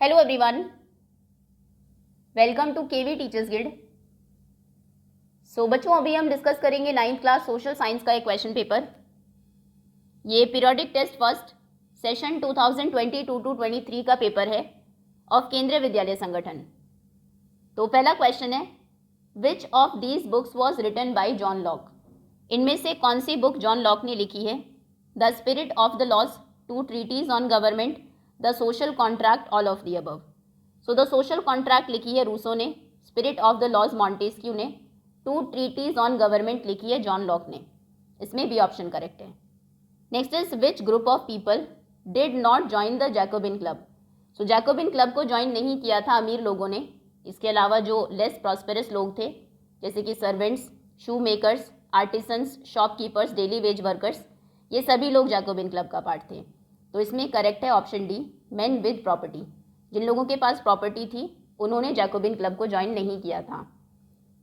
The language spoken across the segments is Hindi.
Hello everyone, welcome to KV teachers guild. बच्चों, अभी हम डिस्कस करेंगे 9th क्लास सोशल साइंस का एक क्वेश्चन पेपर। ये periodic test first session 2022 to 23 का पेपर है ऑफ केंद्रीय विद्यालय संगठन। तो पहला क्वेश्चन है, which of these books was written by John Locke. इनमें से कौन सी बुक जॉन लॉक ने लिखी है? The spirit of the laws, two treatises on government, the social contract, all of the above. So the social contract लिखी है रूसो ने, spirit of the laws Montesquieu ने, टू ट्रीटीज ऑन गवर्नमेंट लिखी है जॉन लॉक ने। इसमें बी ऑप्शन करेक्ट है। Next is which group of people did not join the Jacobin club. So Jacobin club को ज्वाइन नहीं किया था अमीर लोगों ने। इसके अलावा जो लेस प्रॉस्पेरस लोग थे, जैसे कि servants, shoe makers, artisans, shopkeepers, daily wage workers, ये सभी लोग जैकोबिन क्लब का पार्ट थे। तो इसमें करेक्ट है option D, men with property. जिन लोगों के पास प्रॉपर्टी थी उन्होंने जैकोबिन क्लब को ज्वाइन नहीं किया था।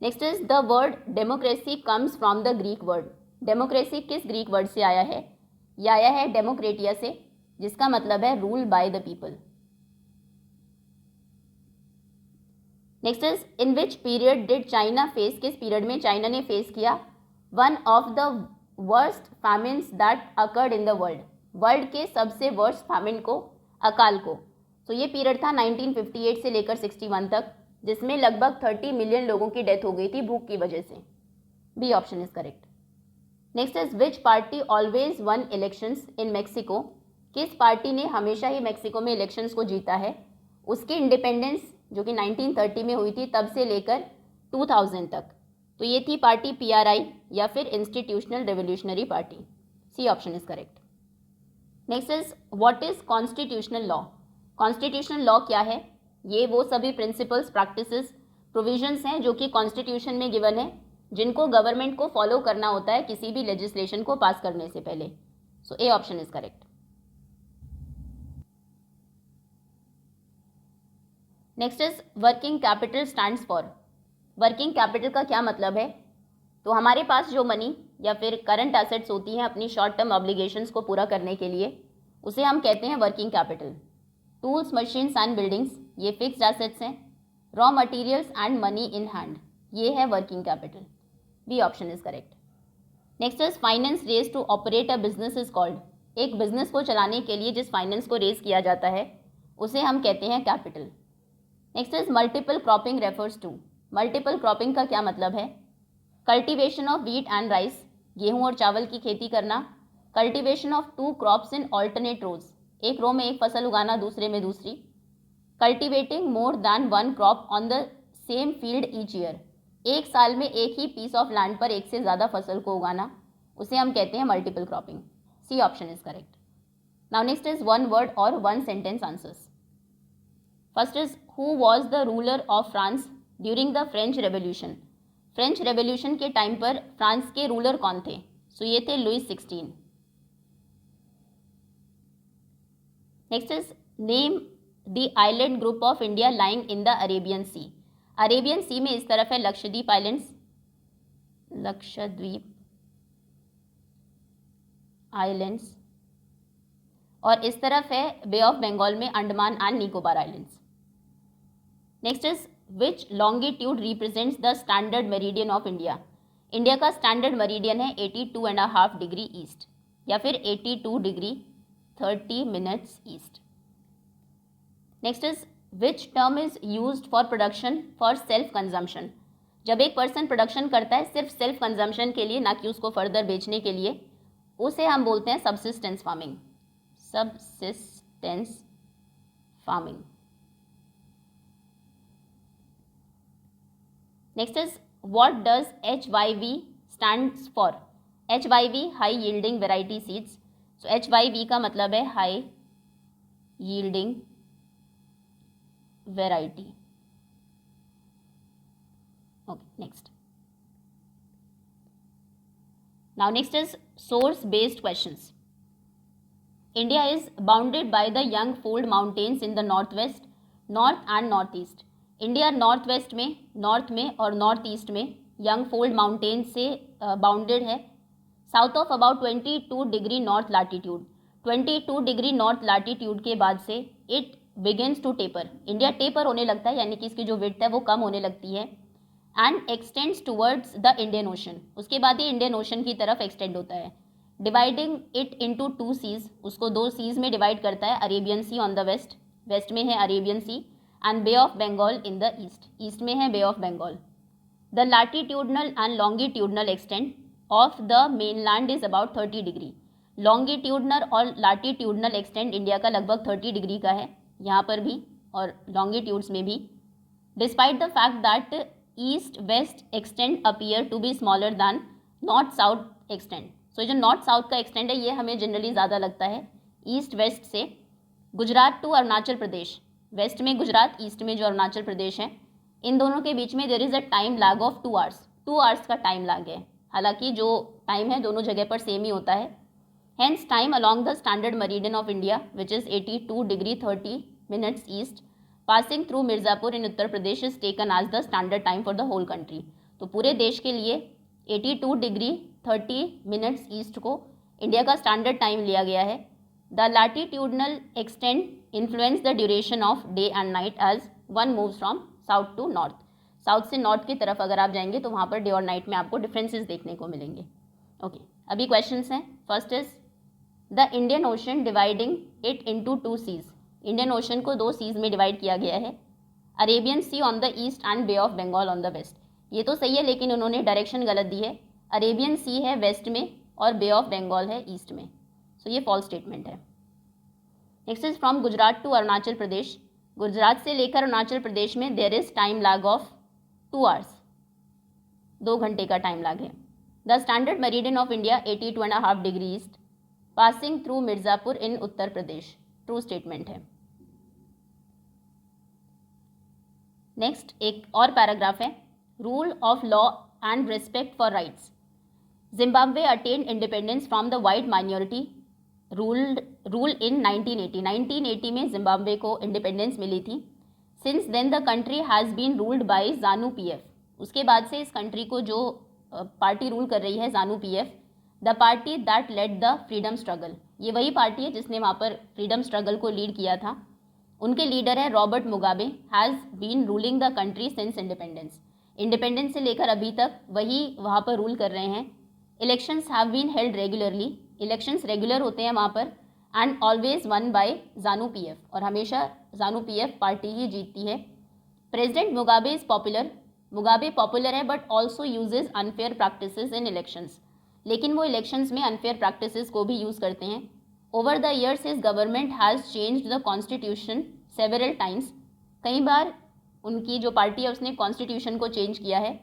Next is the word democracy comes from the Greek word. Democracy किस ग्रीक वर्ड से आया है? यह आया है डेमोक्रेटिया से, जिसका मतलब है rule by the people. Next is in which period did China face, किस पीरियड में चाइना ने फेस किया one of the worst famines that occurred in the world. World के सबसे वर्स्ट फैमिन को, अकाल को। तो ये पीरियड था 1958 से लेकर 61 तक, जिसमें लगभग 30 मिलियन लोगों की डेथ हो गई थी भूख की वजह से। B option is correct. Next is which party always won elections in Mexico. किस पार्टी ने हमेशा ही मेक्सिको में इलेक्शंस को जीता है? उसकी इंडिपेंडेंस जो कि 1930 में हुई थी तब से लेकर 2000 तक। तो ये थी पार्टी PRI या फिर institutional revolutionary party. C option is correct. Next is what is constitutional law. Constitutional law क्या है? ये वो सभी प्रिंसिपल्स, प्रैक्टिसेस, प्रोविजंस हैं जो कि कॉन्स्टिट्यूशन में गिवन है, जिनको गवर्नमेंट को फॉलो करना होता है किसी भी लेजिस्लेशन को पास करने से पहले। So A option is correct. Next is working capital stands for. Working capital का क्या मतलब है? तो हमारे पास जो मनी या फिर करंट एसेट्स होती हैं अपनी शॉर्ट टर्म ऑब्लिगेशंस को पूरा करने के लिए, उसे हम कहते हैं working capital. Tools, machines and buildings, ये फिक्स्ड एसेट्स हैं। Raw materials and money in hand, ये है working capital. B option is correct. Next is finance raise to operate a business is called. एक बिजनेस को चलाने के लिए जिस फाइनेंस को रेज किया जाता है उसे हम कहते हैं capital. Next is multiple cropping refers to. Multiple cropping का क्या मतलब है? Cultivation of wheat and rice, गेहूं और चावल की खेती करना। Cultivation of two crops in alternate rows, एक रो में एक फसल उगाना, दूसरे में दूसरी। Cultivating more than one crop on the same field each year, एक साल में एक ही पीस ऑफ लैंड पर एक से ज़्यादा फसल को उगाना, उसे हम कहते हैं multiple cropping. C option is correct. Now next is one word और one sentence answers. First is who was the ruler of France during the French Revolution. French Revolution के टाइम पर फ्रांस के रूलर कौन थे? सो ये थे Louis 16। Next is name the island group of India lying in the Arabian Sea. Arabian Sea में इस तरफ है लक्षद्वीप आइलैंड्स, लक्षद्वीप आइलैंड्स, और इस तरफ है बे ऑफ बंगाल में Andaman and Nicobar islands. Next is which longitude represents the standard meridian of India. India का स्टैंडर्ड मेरिडियन है 82.5 डिग्री ईस्ट या फिर 82 degree 30 minutes east. Next is which term is used for production for self consumption. जब एक पर्सन प्रोडक्शन करता है सिर्फ सेल्फ कंजम्पशन के लिए, ना कि उसको फर्दर बेचने के लिए, उसे हम बोलते हैं subsistence farming. Subsistence farming. Next is what does HYV stands for. HYV high yielding variety seeds. So HYV का मतलब है high yielding variety. Okay, next. Now next is source based questions. India is bounded by the young fold mountains in the north west, north and north east. India north west में, नॉर्थ में और नॉर्थ ईस्ट में यंग फोल्ड माउंटेन से बाउंडेड है। South of about 22 degree north latitude, 22 degree north latitude के बाद से it begins to taper, India taper होने लगता है, यानी कि इसकी जो विड्थ है वो कम होने लगती है, and x tends towards the Indian ocean, उसके बाद ये इंडियन ओशन की तरफ एक्सटेंड होता है, डिवाइडिंग इट इनटू 2 सीज, उसको 2 सीज में डिवाइड करता है, Arabian Sea on the west, west में है Arabian Sea, and Bay of Bengal in the east, east में है Bay of Bengal. The latitudinal and longitudinal extent of the mainland is about 30 degree, longitudinal और लैटिट्यूडनल एक्सटेंट इंडिया का लगभग 30 डिग्री का है यहाँ पर भी और लॉन्गिट्यूड्स में भी, despite the fact that east west extent appear to be smaller than north south extent. So जो नॉर्थ साउथ का एक्सटेंट है ये हमें जनरली ज़्यादा लगता है ईस्ट वेस्ट से। गुजरात टू अरुणाचल प्रदेश, वेस्ट में गुजरात, ईस्ट में जो अरुणाचल प्रदेश है, इन दोनों के बीच में there is a time lag of 2 hours, 2 hours का टाइम लैग है, हालांकि जो टाइम है दोनों जगह पर सेम ही होता है। Hence time along the standard meridian of India which is 82 degree 30 minutes east passing through Mirzapur in Uttar Pradesh is taken as the standard time for the whole country. तो पूरे देश के लिए 82 डिग्री 30 मिनट्स ईस्ट को इंडिया का स्टैंडर्ड टाइम लिया गया है। The latitudinal extent influence the duration of day and night as one moves from south to north, south से नॉर्थ की तरफ अगर आप जाएंगे तो वहाँ पर डे और नाइट में आपको डिफरेंसेस देखने को मिलेंगे। ओके, अभी क्वेश्चंस हैं। First is the Indian Ocean dividing it into 2 seas, Indian Ocean को 2 सीज में डिवाइड किया गया है, Arabian Sea on the east and Bay of Bengal on the west. ये तो सही है लेकिन उन्होंने डायरेक्शन गलत दी है, अरेबियन सी है वेस्ट में और बे ऑफ बंगाल है ईस्ट में, सो ये फॉल्स स्टेटमेंट है। Next is from Gujarat to Arunachal Pradesh, Gujarat से लेकर अरुणाचल प्रदेश में there is time lag of 2 hours, 2 घंटे का टाइम लैग है। The standard meridian of India 82.5 degree east passing through Mirzapur in Uttar Pradesh, true statement है। नेक्स्ट एक और पैराग्राफ है, rule of law and respect for rights. Zimbabwe attained independence from the white minority rule in 1980, 1980 में जिम्बाब्वे को इंडिपेंडेंस मिली थी। Since then the country has been ruled by ZANU PF, उसके बाद से इस कंट्री को जो पार्टी रूल कर रही है ZANU PF, the party that led the freedom struggle, ये वही पार्टी है जिसने वहाँ पर फ्रीडम स्ट्रगल को लीड किया था। उनके लीडर है Robert Mugabe, has been ruling the country since independence, independence से लेकर अभी तक वही वहाँ पर रूल कर रहे हैं। Elections have been held regularly, elections regular होते हैं वहाँ पर, and always won by ZANU PF, और हमेशा जानू पीएफ पार्टी ही जीतती है। President Mugabe is popular, Mugabe popular है but also uses unfair practices in elections, लेकिन वो इलेक्शंस में अनफेयर प्रैक्टिसेस को भी यूज़ करते हैं। Over the years his government has changed the constitution several times, कई बार उनकी जो पार्टी है उसने कॉन्स्टिट्यूशन को चेंज किया है,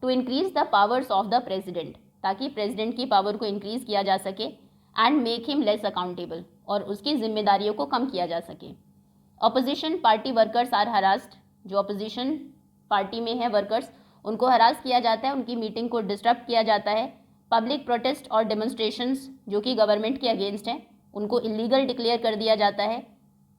to increase the powers of the president, ताकि प्रेसिडेंट की पावर को इंक्रीज किया जा सके, and make him less accountable, और उसकी जिम्मेदारियों को कम किया जा सके। Opposition party workers are harassed, जो अपोजिशन पार्टी में है वर्कर्स उनको हरास किया जाता है, उनकी मीटिंग को डिस्टर्ब किया जाता है। पब्लिक प्रोटेस्ट और डेमोन्स्ट्रेशंस जो कि गवर्नमेंट के अगेंस्ट हैं उनको इलीगल डिक्लेयर कर दिया जाता है।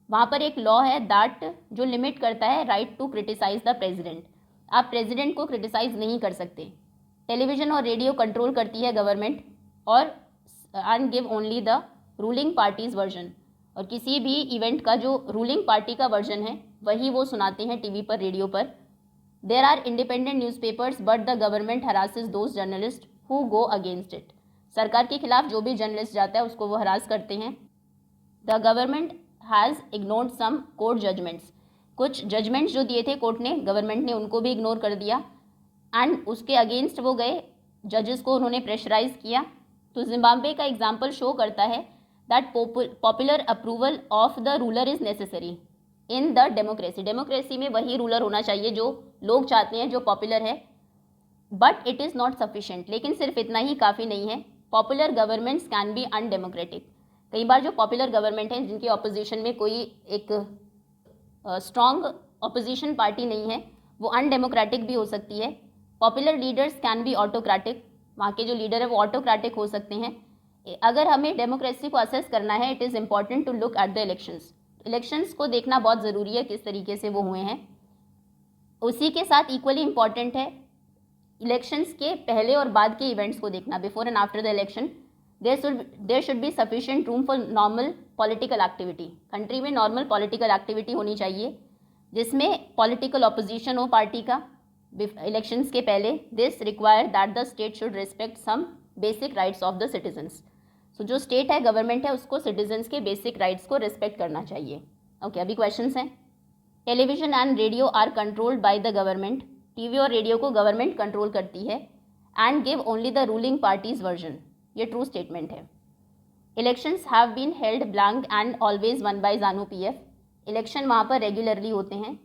वहाँ पर एक लॉ है दैट जो लिमिट करता है right to criticise the president, आप प्रेसिडेंट को क्रिटिसाइज नहीं कर सकते। टेलीविज़न और रेडियो कंट्रोल करती है गवर्नमेंट, और and give only the ruling party's version, और किसी भी इवेंट का जो रूलिंग पार्टी का वर्जन है वही वो सुनाते हैं टीवी पर, रेडियो पर। There are independent newspapers but the government harasses those journalists who go against it, सरकार के खिलाफ जो भी जर्नलिस्ट जाता है उसको वो हरास करते हैं। The government has ignored some court judgements, कुछ जजमेंट्स जो दिए थे कोर्ट ने, गवर्नमेंट ने उनको भी इग्नोर कर दिया, एंड उसके अगेंस्ट वो गए, जजेस को उन्होंने प्रेशराइज किया। तो जिम्बाब्वे का एग्जाम्पल शो करता है that popular approval of the ruler is necessary in the democracy, democracy में वही रूलर होना चाहिए जो लोग चाहते हैं, जो पॉपुलर है, but it is not sufficient, लेकिन सिर्फ इतना ही काफ़ी नहीं है। Popular governments can be undemocratic, कई बार जो पॉपुलर गवर्नमेंट है जिनकी ऑपोजिशन में कोई एक स्ट्रॉन्ग ऑपोजिशन पार्टी नहीं है वो अनडेमोक्रेटिक भी हो सकती है। Popular leaders can be autocratic, वहाँ के जो लीडर है वो ऑटोक्रेटिक हो सकते हैं। अगर हमें डेमोक्रेसी को असेस करना है it is important to look at the elections, elections को देखना बहुत ज़रूरी है किस तरीके से वो हुए हैं। उसी के साथ इक्वली इम्पॉर्टेंट है इलेक्शंस के पहले और बाद के इवेंट्स को देखना, before and after the election, there should be sufficient room for normal political activity. Country में नॉर्मल पॉलिटिकल एक्टिविटी होनी चाहिए जिसमें पॉलिटिकल ऑपोजिशन हो पार्टी का इलेक्शंस के पहले। This require that the state should respect some basic rights of the citizens. So जो स्टेट है, गवर्नमेंट है, उसको सिटीजन्स के बेसिक राइट्स को रिस्पेक्ट करना चाहिए। ओके, अभी क्वेश्चंस हैं। Television and radio are controlled by the government. TV और रेडियो को गवर्नमेंट कंट्रोल करती है। And give only the ruling party's version. ये ट्रू स्टेटमेंट है। Elections have been held blank and always won by ZANU PF. Election वहाँ पर रेगुलरली होते हैं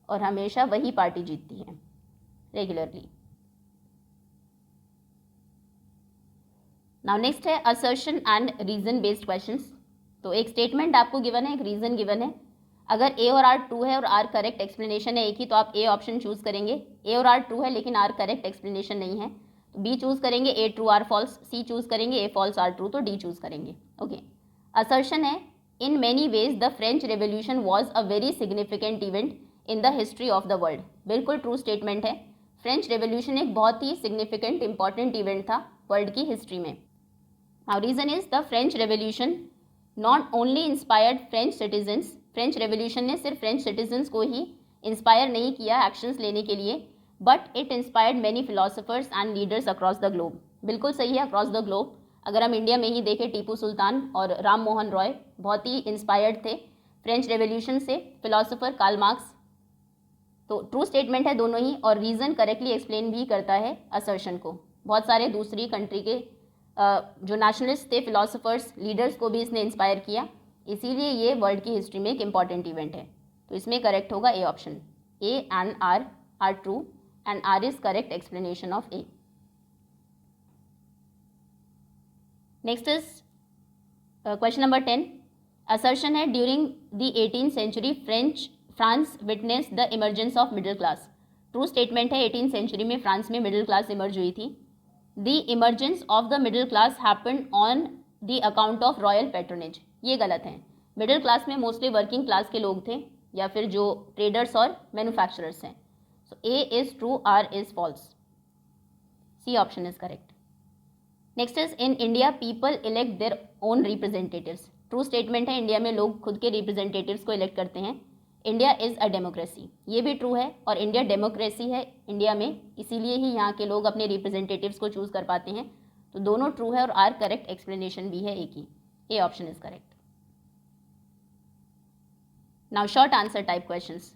और हमेशा वही पार्टी जीतती है रेगुलरली। नाउ नेक्स्ट है assertion and reason based questions. तो एक स्टेटमेंट आपको गिवन है, एक रीजन गिवन है। अगर ए और आर ट्रू है और आर करेक्ट एक्सप्लेनेशन है एक ही, तो आप ए ऑप्शन चूज करेंगे। ए और आर ट्रू है लेकिन आर करेक्ट एक्सप्लेनेशन नहीं है, तो बी चूज करेंगे। A true or false, C choose करेंगे। ए फॉल्स आर ट्रू, तो डी चूज करेंगे। ओके, असर्शन है in many ways the French Revolution was a very significant event in the history of the world. बिल्कुल ट्रू स्टेटमेंट है। फ्रेंच रेवोल्यूशन एक बहुत ही सिग्निफिकेंट इंपॉर्टेंट इवेंट था वर्ल्ड की हिस्ट्री में। Now reason is the French Revolution not only inspired French citizens. French Revolution ने सिर्फ फ्रेंच सिटीजन्स को ही इंस्पायर नहीं किया एक्शंस लेने के लिए, but it inspired many philosophers and leaders across the globe. बिल्कुल सही है, अक्रॉस द ग्लोब। अगर हम इंडिया में ही देखें, टीपू सुल्तान और राम मोहन रॉय बहुत ही इंस्पायर्ड थे फ्रेंच रेवोल्यूशन से। Philosopher Karl Marx. तो ट्रू स्टेटमेंट है दोनों ही, और रीज़न करेक्टली एक्सप्लेन भी करता है असर्शन को। बहुत सारे दूसरी कंट्री के जो नेशनलिस्ट थे, फिलोसोफर्स, लीडर्स को भी इसने इंस्पायर किया, इसीलिए ये वर्ल्ड की हिस्ट्री में एक इंपॉर्टेंट इवेंट है। तो इसमें करेक्ट होगा A option. A and R true and R is correct explanation of A. Next is question number 10। Assertion है during the 18th century France witness the emergence of middle class. True statement है, 18th सेंचुरी में फ्रांस में मिडिल क्लास इमर्ज हुई थी। The emergence of the middle class happened on the account of royal patronage. ये गलत है। मिडिल क्लास में मोस्टली वर्किंग क्लास के लोग थे या फिर जो ट्रेडर्स और मैन्युफैक्चरर्स हैं। So A is true, R is false, C option is correct. Next is in India people elect their own representatives. True statement है, इंडिया में लोग खुद के रिप्रेजेंटेटिव्स को इलेक्ट करते हैं। इंडिया इज़ अ डेमोक्रेसी, ये भी ट्रू है, और इंडिया डेमोक्रेसी है इंडिया में, इसीलिए ही यहाँ के लोग अपने रिप्रेजेंटेटिव्स को चूज़ कर पाते हैं। तो दोनों ट्रू है और आर करेक्ट एक्सप्लेनेशन भी है एक ही। A option is correct. Now short answer type questions.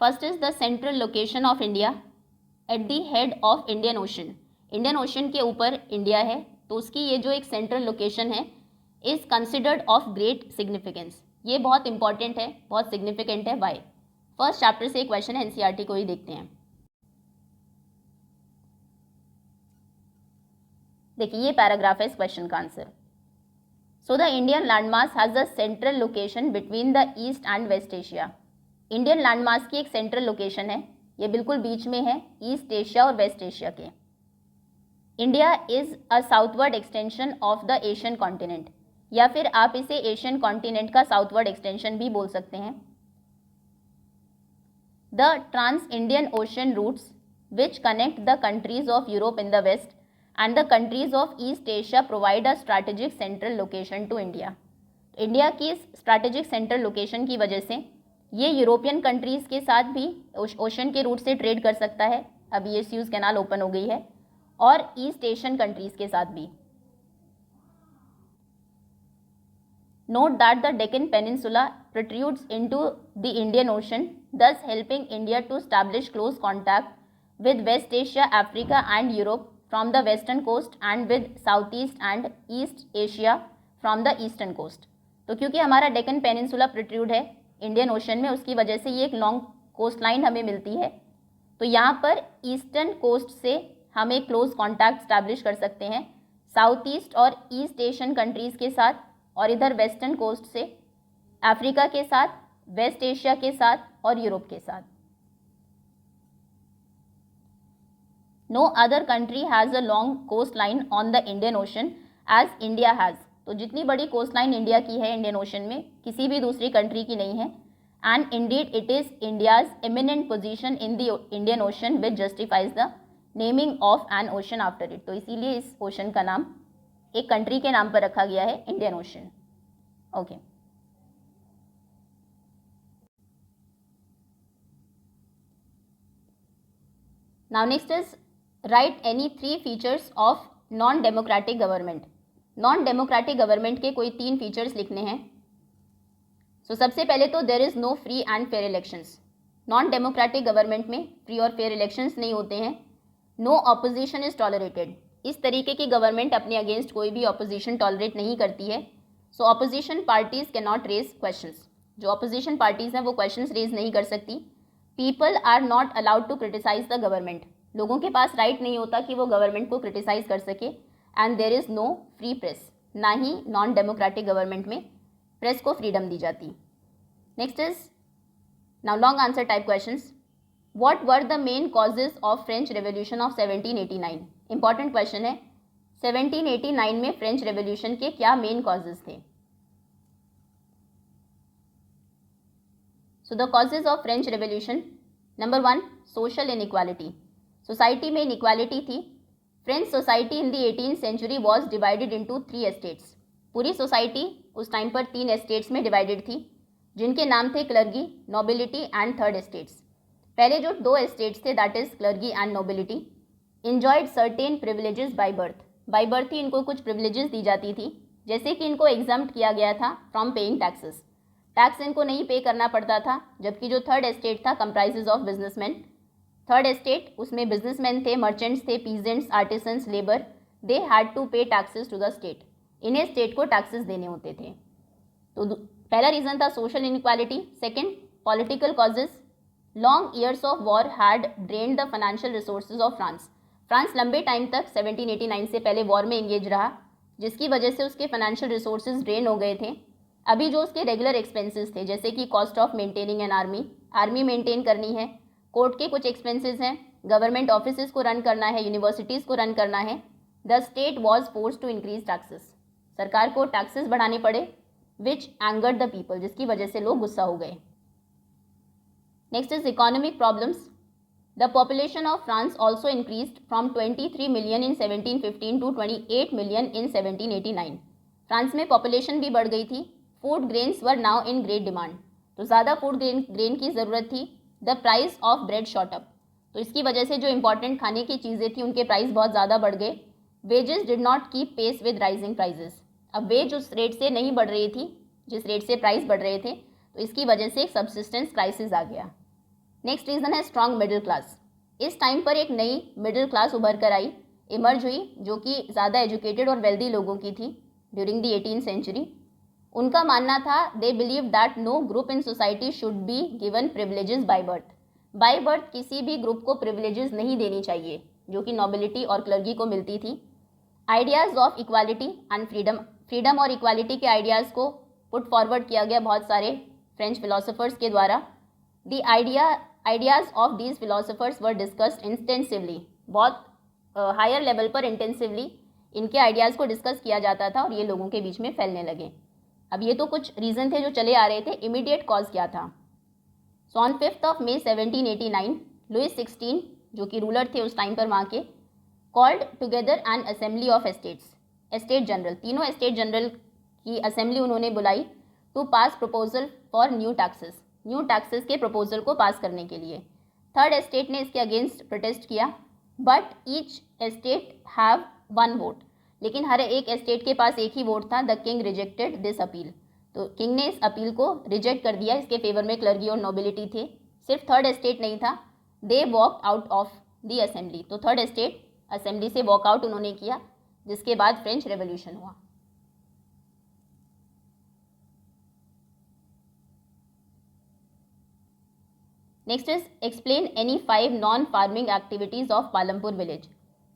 First is the central location of India at the head of Indian Ocean. Indian Ocean के ऊपर इंडिया है, तो उसकी ये जो एक सेंट्रल लोकेशन है is considered of great significance. ये बहुत इंपॉर्टेंट है, बहुत सिग्निफिकेंट है। वाई? फर्स्ट चैप्टर से एक क्वेश्चन है, एनसीईआरटी को ही देखते हैं। देखिए ये पैराग्राफ है इस क्वेश्चन का answer. So the Indian landmass has a central location between the east and west Asia. Indian landmass की एक सेंट्रल लोकेशन है, ये बिल्कुल बीच में है ईस्ट एशिया और वेस्ट एशिया के। India is a southward extension of the Asian continent, या फिर आप इसे एशियन कॉन्टिनेंट का साउथवर्ड एक्सटेंशन भी बोल सकते हैं। The trans Indian Ocean routes which connect the countries of Europe in the west and the countries of East Asia provide a strategic central location to India। India की इस स्ट्रैटेजिक सेंट्रल लोकेशन की वजह से ये यूरोपियन कंट्रीज़ के साथ भी ओशन के रूट से ट्रेड कर सकता है। अभी ये स्यूज़ कैनाल ओपन हो गई है, और ईस्ट एशियन कंट्रीज़ के साथ भी। Note that the Deccan peninsula protrudes into the Indian ocean, thus helping India to establish close contact with West Asia, Africa and Europe from the western coast and with Southeast and East Asia from the eastern coast। तो क्योंकि हमारा डेक्कन पेनिनसुला प्रोट्रूड है इंडियन ओशन में, उसकी वजह से ये एक लॉन्ग कोस्ट लाइन हमें मिलती है। तो यहाँ पर ईस्टर्न कोस्ट से हम एक क्लोज कॉन्टैक्ट स्टैब्लिश कर सकते हैं साउथ ईस्ट और ईस्ट एशियन कंट्रीज़ के साथ, और इधर वेस्टर्न कोस्ट से अफ्रीका के साथ, वेस्ट एशिया के साथ और यूरोप के साथ। No other country has a long coast line on the Indian Ocean as India has. तो जितनी बड़ी कोस्ट लाइन इंडिया की है इंडियन ओशन में, किसी भी दूसरी कंट्री की नहीं है। And Indeed it is India's eminent position in the Indian ocean which justifies the naming of N ocean after it. तो इसीलिए इस ओशन का नाम एक कंट्री के नाम पर रखा गया है, Indian ocean. Okay, now next is right any 3 features of non democratic government. Non democratic government के कोई 3 फीचर्स लिखने हैं। सो सबसे पहले तो there is no free and fair elections. Non democratic government में फ्री और फेयर इलेक्शंस नहीं होते हैं। No opposition is tolerated. इस तरीके की गवर्नमेंट अपने अगेंस्ट कोई भी ऑपोजिशन टॉलरेट नहीं करती है। So opposition parties can not raise questions. जो ऑपोजिशन पार्टीज हैं वो क्वेश्चंस रेज नहीं कर सकती। People are not allowed to criticise the government. लोगों के पास राइट नहीं होता कि वो गवर्नमेंट को क्रिटिसाइज कर सके। And there is no free press. ना ही नॉन डेमोक्रेटिक गवर्नमेंट में प्रेस को फ्रीडम दी जाती। Next is now long answer type questions. What were the main causes of French revolution of 1789? Important question है। 1789 में फ्रेंच रेवोल्यूशन के क्या मेन कॉजेज थे? So the causes of French revolution, number 1, social inequality. Society में इनइक्वालिटी थी। French society in the 18th century was divided into 3 estates. पूरी सोसाइटी उस टाइम पर 3 एस्टेट्स में डिवाइडेड थी, जिनके नाम थे clergy, nobility and third estates. पहले जो 2 एस्टेट्स थे, that is clergy and nobility, enjoyed certain privileges by birth. By birth ही इनको कुछ प्रिविलेजेस दी जाती थी, जैसे कि इनको एग्जम्प्ट किया गया था फ्रॉम पेइंग टैक्सेस। टैक्स इनको नहीं पे करना पड़ता था। जबकि जो थर्ड एस्टेट था comprises of businessmen. Third estate, उसमें बिजनेसमैन थे, मर्चेंट्स थे, peasants, artisans, labour. They had to pay taxes to the state. इन्हें स्टेट को टैक्सेस देने होते थे। तो पहला रीज़न था social inequality. Second, political causes. Long years of war had drained the financial resources of France. France लंबे टाइम तक 1789 से पहले वॉर में एंगेज रहा, जिसकी वजह से उसके फाइनेंशियल रिसोर्सेज ड्रेन हो गए थे। अभी जो उसके रेगुलर एक्सपेंसेस थे, जैसे कि cost of maintaining an army maintain करनी है, कोर्ट के कुछ एक्सपेंसेस हैं, गवर्नमेंट ऑफिसेज को रन करना है, यूनिवर्सिटीज़ को रन करना है, the state was force to increase taxes. सरकार को टैक्सेस बढ़ाने पड़े, विच एंगर्ड द पीपल, जिसकी वजह से लोग गुस्सा हो गए। Next is economic problems. The population of France also increased from 23 million in 1715 to 28 million in 1789। France में पॉपुलेशन भी बढ़ गई थी। Food grains were now in great demand. तो ज़्यादा फूड ग्रेन की ज़रूरत थी। The price of bread shot up. तो इसकी वजह से जो इंपॉर्टेंट खाने की चीज़ें थी उनके प्राइस बहुत ज़्यादा बढ़ गए। Wages did not keep pace with rising prices. अब वेज उस रेट से नहीं बढ़ रही थी जिस रेट से प्राइस बढ़ रहे थे, तो इसकी वजह से एक सब्सिस्टेंस क्राइसिस आ गया। नेक्स्ट रीज़न है स्ट्रॉन्ग मिडिल क्लास। इस टाइम पर एक नई मिडिल क्लास उभर कर आई, इमर्ज हुई, जो कि ज़्यादा एजुकेटेड और वेल्दी लोगों की थी ड्यूरिंग द 18th सेंचुरी। उनका मानना था, they believe that no group in society should be given privileges by birth. By birth किसी भी ग्रुप को प्रिविलेजेस नहीं देनी चाहिए, जो कि नोबिलिटी और क्लर्गी को मिलती थी। Ideas of equality and freedom. Freedom और इक्वालिटी के आइडियाज़ को पुट फॉरवर्ड किया गया बहुत सारे फ्रेंच फिलोसोफर्स के द्वारा। The ideas of these philosophers were discussed intensively. बहुत हायर लेवल पर इंटेंसिवली इनके आइडियाज़ को डिस्कस किया जाता था और ये लोगों के बीच में फैलने लगे। अब ये तो कुछ रीज़न थे जो चले आ रहे थे। इमीडिएट कॉज क्या था? सो ऑन 5 मई 1789 लुइस 16, जो कि रूलर थे उस टाइम पर वहाँ के, called together an assembly of estates. Estate general, तीनों एस्टेट जनरल की असेंबली उन्होंने बुलाई to pass proposal for new taxes के प्रपोजल को पास करने के लिए। थर्ड एस्टेट ने इसके अगेंस्ट प्रोटेस्ट किया, but each estate have 1 vote. लेकिन हर एक एस्टेट के पास एक ही वोट था। The king rejected this appeal. तो किंग ने इस अपील को रिजेक्ट कर दिया। इसके फेवर में क्लर्गी और नोबिलिटी थे, सिर्फ थर्ड एस्टेट नहीं था। They walk out of the assembly. तो थर्ड एस्टेट असेंबली से वॉकआउट उन्होंने किया, जिसके बाद फ्रेंच रेवोल्यूशन हुआ। Next is explain any 5 non farming activities of Palampur village.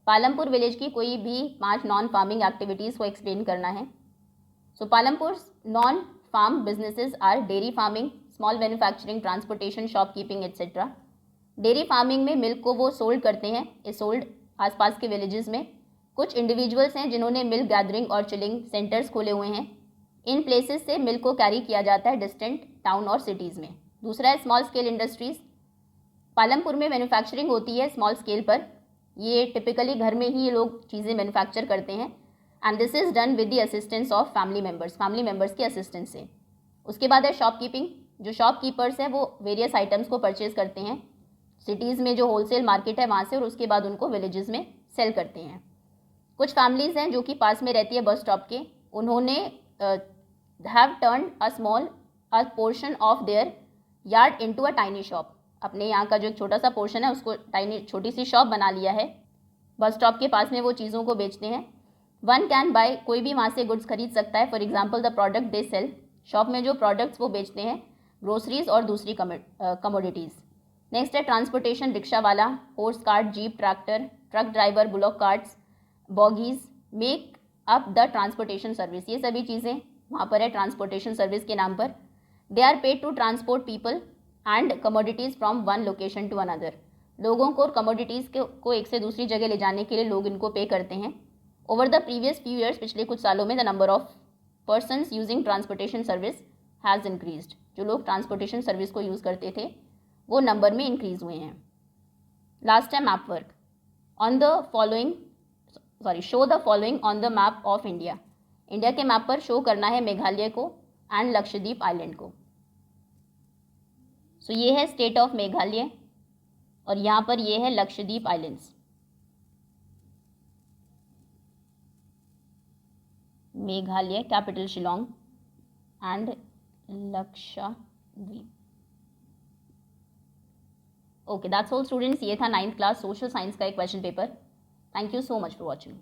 Palampur village की कोई भी 5 नॉन फार्मिंग एक्टिविटीज़ को एक्सप्लेन करना है। So Palampur non farm businesses are dairy farming, small manufacturing, transportation, shopkeeping etcetera. Dairy farming में मिल्क को वो सोल्ड करते हैं, ये सोल्ड आसपास के विलेजेस में। कुछ इंडिविजुअल्स हैं जिन्होंने मिल्क गैदरिंग और चिलिंग सेंटर्स खोले हुए हैं। इन प्लेसेस से मिल्क को कैरी किया जाता है डिस्टेंट टाउन और सिटीज़ में। दूसरा है स्मॉल स्केल इंडस्ट्रीज़। पालमपुर में मैन्युफैक्चरिंग होती है स्मॉल स्केल पर। ये टिपिकली घर में ही ये लोग चीज़ें मैन्युफैक्चर करते हैं। And this is done with the assistance of family members के असिस्टेंस से। उसके बाद है शॉपकीपिंग। जो शॉपकीपर्स हैं वो वेरियस आइटम्स को परचेज करते हैं सिटीज़ में जो होलसेल मार्केट है वहाँ से, और उसके बाद उनको विलेजेस में सेल करते हैं। कुछ फैमिलीज़ हैं जो कि पास में रहती है बस स्टॉप के, उन्होंने have turn a portion of their yard into a tiny shop. अपने यहाँ का जो एक छोटा सा पोर्शन है उसको छोटी सी शॉप बना लिया है। बस स्टॉप के पास में वो चीज़ों को बेचते हैं। वन कैन बाय, कोई भी वहाँ से गुड्स खरीद सकता है। For example the product they sell, shop में जो प्रोडक्ट्स वो बेचते हैं, ग्रोसरीज और दूसरी कमोडिटीज़। नेक्स्ट है ट्रांसपोर्टेशन, रिक्शा वाला, horse cart, jeep, tractor, truck driver, bullock carts, bogies make up the transportation service. ये सभी चीज़ें वहाँ पर है ट्रांसपोर्टेशन सर्विस के नाम पर। They are paid to transport people and commodities from one location to another. लोगों को और कमोडिटीज़ को एक से दूसरी जगह ले जाने के लिए लोग इनको पे करते हैं। Over the previous few years, पिछले कुछ सालों में, the number of persons using transportation service has increased. जो लोग ट्रांसपोर्टेशन सर्विस को यूज़ करते थे वो नंबर में इंक्रीज़ हुए हैं। लास्ट है map work. Show the following on the map of India. India के मैप पर शो करना है मेघालय को एंड लक्षद्वीप आइलैंड को। सो ये है स्टेट ऑफ मेघालय और यहाँ पर ये है Lakshadweep islands. Meghalaya capital Shillong and Lakshadweep. Okay, that's all students. ये था 9th क्लास सोशल साइंस का एक question paper. Thank you so much for watching.